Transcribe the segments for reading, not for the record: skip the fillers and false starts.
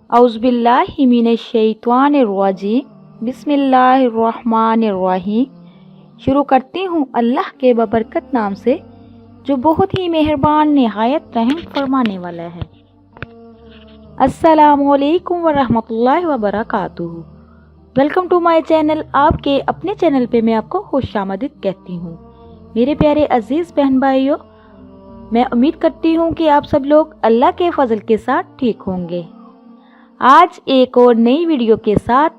औज़ बिल्लाहि मिनश्शैतानिर्रजीम बिस्मिल्लाहिर्रहमानिर्रहीम। शुरू करती हूँ अल्लाह के बबरकत नाम से जो बहुत ही मेहरबान निहायत रहम फरमाने वाला है। अस्सलामु अलैकुम वरहमतुल्लाहि वबरकातुहू। Welcome to my channel. आपके अपने चैनल पे मैं आपको खुशामदीद कहती हूँ। मेरे प्यारे अजीज़ बहन भाइयों, मैं उम्मीद करती हूँ कि आप सब लोग अल्लाह के फजल के साथ ठीक होंगे। आज एक और नई वीडियो के साथ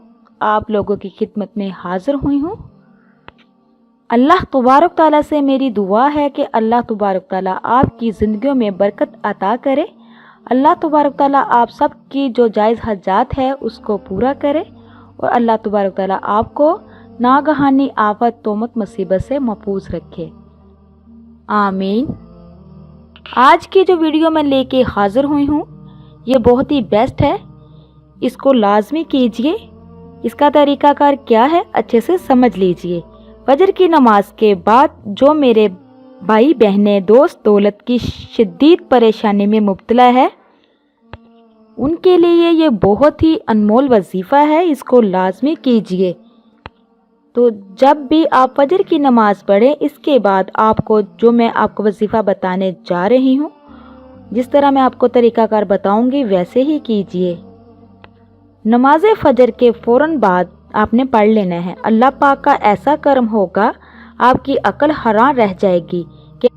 आप लोगों की खिदमत में हाजिर हुई हूँ। अल्लाह तबारक ताला से मेरी दुआ है कि अल्लाह तबारक ताला आपकी ज़िंदगियों में बरकत अता करे। अल्लाह तबारक ताला आप सब की जो जायज़ हजात है उसको पूरा करे और अल्लाह तबारक ताला आपको नागहानी आफत तोमत मुसीबत से महफूज रखे, आमीन। आज की जो वीडियो मैं लेके हाजिर हुई हूँ ये बहुत ही बेस्ट है, इसको लाजमी कीजिए। इसका तरीकाकार क्या है अच्छे से समझ लीजिए। फजर की नमाज के बाद जो मेरे भाई बहनें दोस्त दौलत की शदीद परेशानी में मुब्तला है उनके लिए ये बहुत ही अनमोल वजीफ़ा है, इसको लाजमी कीजिए। तो जब भी आप फजर की नमाज़ पढ़ें इसके बाद आपको जो मैं आपको वजीफ़ा बताने जा रही हूँ, जिस तरह मैं आपको तरीकाकार बताऊँगी वैसे ही कीजिए। नमाज फजर के फ़ौरन बाद आपने पढ़ लेना है। अल्लाह पाक का ऐसा करम होगा आपकी अकल हैरान रह जाएगी कि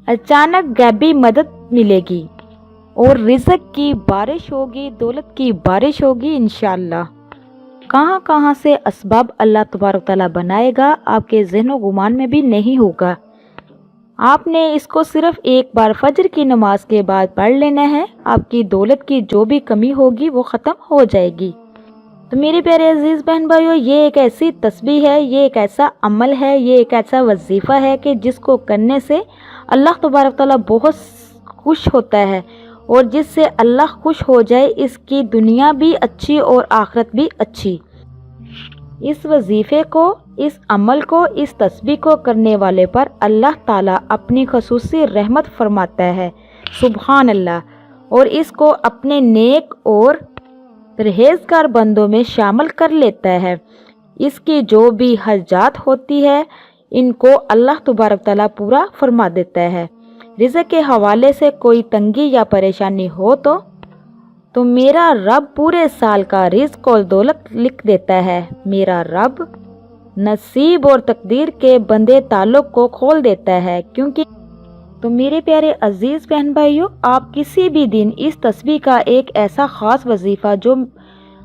अचानक गैबी मदद मिलेगी और रिज़्क की बारिश होगी, दौलत की बारिश होगी इंशाअल्लाह। कहाँ कहाँ से असबाब अल्लाह तबारक ताला बनाएगा आपके ज़हनो गुमान में भी नहीं होगा। आपने इसको सिर्फ एक बार फजर की नमाज के बाद पढ़ लेना है, आपकी दौलत की जो भी कमी होगी वो ख़त्म हो जाएगी। तो मेरे प्यारे अजीज़ बहन भाइयों, ये एक ऐसी तस्बीह है, ये एक ऐसा अमल है, ये एक ऐसा वजीफ़ा है कि जिसको करने से अल्लाह तबारक ताला बहुत खुश होता है और जिससे अल्लाह खुश हो जाए इसकी दुनिया भी अच्छी और आखिरत भी अच्छी। इस वजीफ़े को, इस अमल को, इस तस्बीह को करने वाले पर अल्लाह ताला अपनी खसूसी रहमत फरमाता है, सुभान अल्लाह, और इसको अपने नेक और परहेज़गार बंदों में शामिल कर लेता है। इसकी जो भी हजात होती है इनको अल्लाह तबारक ताला पूरा फरमा देता है। रिज़्क के हवाले से कोई तंगी या परेशानी हो तो मेरा रब पूरे साल का रिज़्क और दौलत लिख देता है। मेरा रब नसीब और तकदीर के बंदे ताल्लुक़ को खोल देता है, क्योंकि तो मेरे प्यारे अजीज़ बहन भाइयों, आप किसी भी दिन इस तस्बीह का एक ऐसा ख़ास वजीफ़ा जो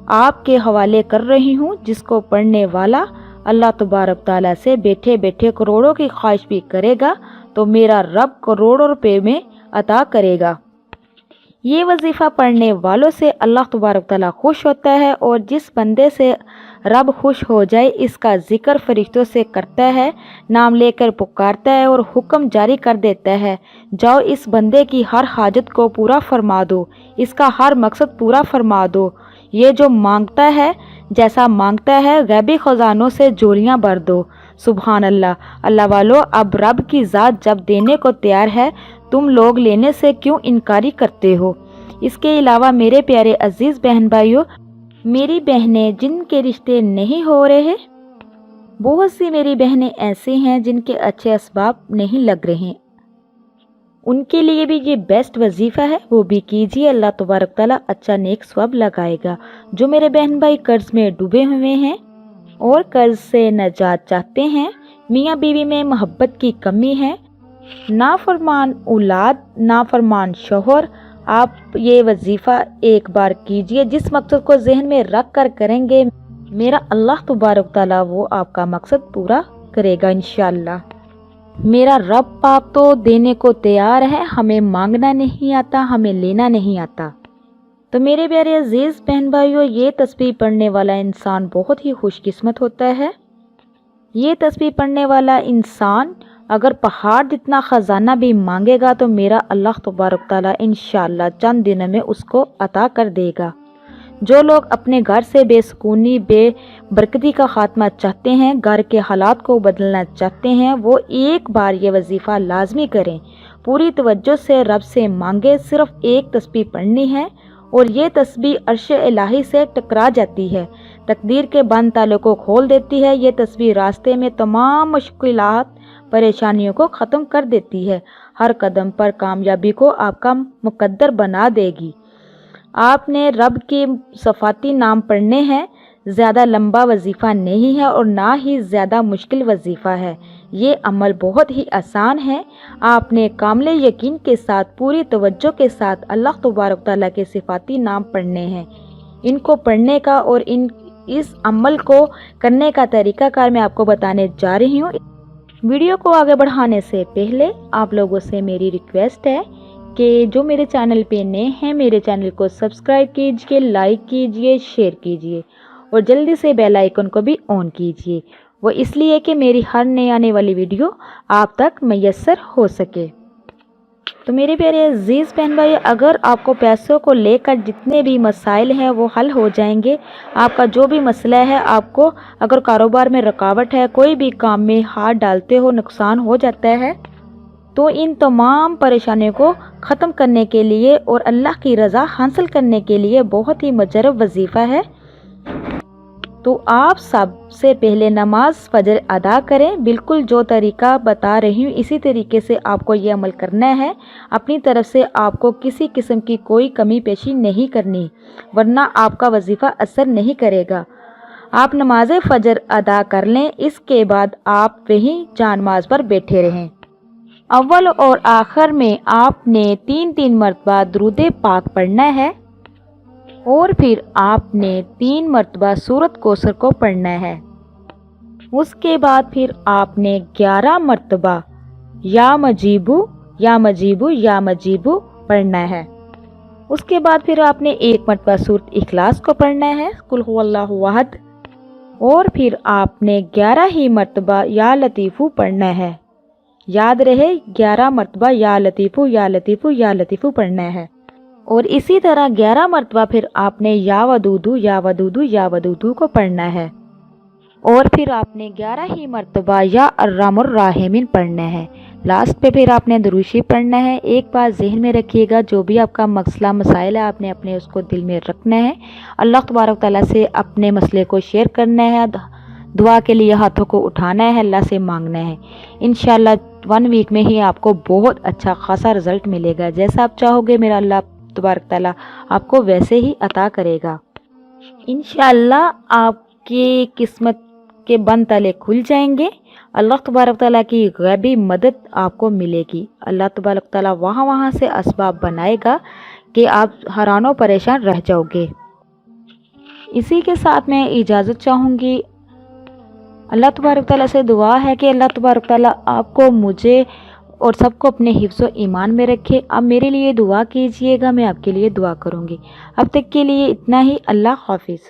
आपके हवाले कर रही हूँ, जिसको पढ़ने वाला अल्लाह तबारक ताला से बैठे बैठे करोड़ों की ख्वाहिश भी करेगा तो मेरा रब करोड़ों रुपए में अता करेगा। ये वजीफ़ा पढ़ने वालों से अल्लाह तबारक ताला खुश होता है और जिस बंदे से रब खुश हो जाए इसका जिक्र फरिश्तों से करता है, नाम लेकर पुकारता है और हुक्म जारी कर देता है, जाओ इस बंदे की हर हाजत को पूरा फरमा दो, इसका हर मकसद पूरा फरमा दो। ये जो मांगता है, जैसा मांगता है, गैबी ख़ज़ानों से झोलियाँ भर दो। सुभान अल्लाह। अल्लाह वालों, अब रब की ज़ात जब देने को तैयार है तुम लोग लेने से क्यों इनकारी करते हो। इसके अलावा मेरे प्यारे अजीज़ बहन भाइयों, मेरी बहनें जिनके रिश्ते नहीं हो रहे, बहुत सी मेरी बहनें ऐसी हैं जिनके अच्छे असबाब नहीं लग रहे, उनके लिए भी ये बेस्ट वजीफ़ा है, वो भी कीजिए। अल्लाह तबारक ताला अच्छा नेक सवाब लगाएगा। जो मेरे बहन भाई कर्ज में डूबे हुए हैं और कर्ज से नजात चाहते हैं, मियाँ बीवी में मोहब्बत की कमी है, नाफरमान औलाद, नाफरमान शोहर, आप ये वजीफ़ा एक बार कीजिए। जिस मकसद को जहन में रख कर करेंगे मेरा अल्लाह तबारक ताला वो आपका मकसद पूरा करेगा इंशाअल्लाह। मेरा रब पाक तो देने को तैयार है, हमें मांगना नहीं आता, हमें लेना नहीं आता। तो मेरे प्यारे अजीज़ बहन भाइयों, ये तस्बीह पढ़ने वाला इंसान बहुत ही खुशकिस्मत होता है। ये तस्बीह पढ़ने वाला इंसान अगर पहाड़ जितना ख़जाना भी मांगेगा तो मेरा अल्लाह तबारक ताला इंशाअल्लाह चंद दिनों में उसको अता कर देगा। जो लोग अपने घर से बेसुकूनी बेबरकती का ख़ात्मा चाहते हैं, घर के हालात को बदलना चाहते हैं, वो एक बार ये वजीफ़ा लाजमी करें। पूरी तवज्जो से रब से मांगे, सिर्फ एक तस्बीह पढ़नी है اور یہ تسبیح عرش الہی سے ٹکرا جاتی ہے، تقدیر کے بند تالوں کو کھول دیتی ہے۔ یہ تسبیح راستے میں تمام مشکلات، پریشانیوں کو ختم کر دیتی ہے، ہر قدم پر کامیابی کو آپ کا مقدر بنا دے گی۔ آپ نے رب کے صفاتی نام پڑھنے ہیں۔ زیادہ لمبا وظیفہ نہیں ہے اور نہ ہی زیادہ مشکل وظیفہ ہے، یہ عمل بہت ہی آسان ہے۔ آپ نے کامل یقین کے ساتھ، پوری توجہ کے ساتھ اللہ تبارک تعالیٰ کے صفاتی نام پڑھنے ہیں۔ ان کو پڑھنے کا اور اس عمل کو کرنے کا طریقہ کار میں آپ کو بتانے جا رہی ہوں۔ ویڈیو کو آگے بڑھانے سے پہلے آپ لوگوں سے میری ریکویسٹ ہے کہ جو میرے چینل پہ نئے ہیں، میرے چینل کو سبسکرائب کیجئے، لائک کیجئے، شیئر کیجئے اور جلدی سے بیل آئیکن کو بھی آن کیجئے، وہ اس لیے کہ میری ہر نئی آنے والی ویڈیو آپ تک میسر ہو سکے۔ تو میرے پیارے عزیز بہن بھائی، اگر آپ کو پیسوں کو لے کر جتنے بھی مسائل ہیں وہ حل ہو جائیں گے، آپ کا جو بھی مسئلہ ہے، آپ کو اگر کاروبار میں رکاوٹ ہے، کوئی بھی کام میں ہاتھ ڈالتے ہو نقصان ہو جاتا ہے، تو ان تمام پریشانیوں کو ختم کرنے کے لیے اور اللہ کی رضا حاصل کرنے کے لیے بہت ہی مجرب وظیفہ ہے۔ تو آپ سب سے پہلے نماز فجر ادا کریں، بالکل جو طریقہ بتا رہی ہوں اسی طریقے سے آپ کو یہ عمل کرنا ہے۔ اپنی طرف سے آپ کو کسی قسم کی کوئی کمی پیشی نہیں کرنی، ورنہ آپ کا وظیفہ اثر نہیں کرے گا۔ آپ نماز فجر ادا کر لیں، اس کے بعد آپ وہیں جانماز پر بیٹھے رہیں۔ اول اور آخر میں آپ نے 3 مرتبہ درود پاک پڑھنا ہے اور پھر آپ نے 3 مرتبہ سورۃ کوثر کو پڑھنا ہے۔ اس کے بعد پھر آپ نے 11 مرتبہ یا مجیبو یا مجیبو یا مجیبو پڑھنا ہے۔ اس کے بعد پھر آپ نے 1 مرتبہ سورۃ اخلاص کو پڑھنا ہے، قل هو اللہ احد، اور پھر آپ نے 11 ہی مرتبہ یا لطیفو پڑھنا ہے۔ یاد رہے 11 مرتبہ یا لطیفو یا لطیفو یا لطیفو پڑھنا ہے، اور اسی طرح 11 مرتبہ پھر آپ نے یا ودودو یا ودودو یا ودودو کو پڑھنا ہے، اور پھر آپ نے 11 ہی مرتبہ یا ارحم الراحمین پڑھنا ہے۔ لاسٹ پہ پھر آپ نے درود شریف پڑھنا ہے۔ ایک بات ذہن میں رکھیے گا، جو بھی آپ کا مسئلہ مسائل ہے، آپ نے اپنے اس کو دل میں رکھنا ہے، اللہ تبارک تعالیٰ سے اپنے مسئلے کو شیئر کرنا ہے، دعا کے لیے ہاتھوں کو اٹھانا ہے، اللہ سے مانگنا ہے۔ انشاءاللہ 1 ویک میں ہی آپ کو بہت اچھا خاصا رزلٹ ملے گا، جیسا آپ چاہو گے میرا اللہ تبارک تعالیٰ آپ کو ویسے ہی عطا کرے گا۔ انشاءاللہ آپ کی قسمت کے بند تالے کھل جائیں گے، اللہ تبارک تعالیٰ کی غیبی مدد آپ کو ملے گی۔ اللہ تبارک تعالیٰ وہاں سے اسباب بنائے گا کہ آپ حیران و پریشان رہ جاؤ گے۔ اسی کے ساتھ میں اجازت چاہوں گی۔ اللہ تبارک تعالیٰ سے دعا ہے کہ اللہ تبارک تعالیٰ آپ کو، مجھے اور سب کو اپنے حفظ و ایمان میں رکھے۔ آپ میرے لیے دعا کیجئے گا، میں آپ کے لیے دعا کروں گی۔ اب تک کے لیے اتنا ہی، اللہ حافظ۔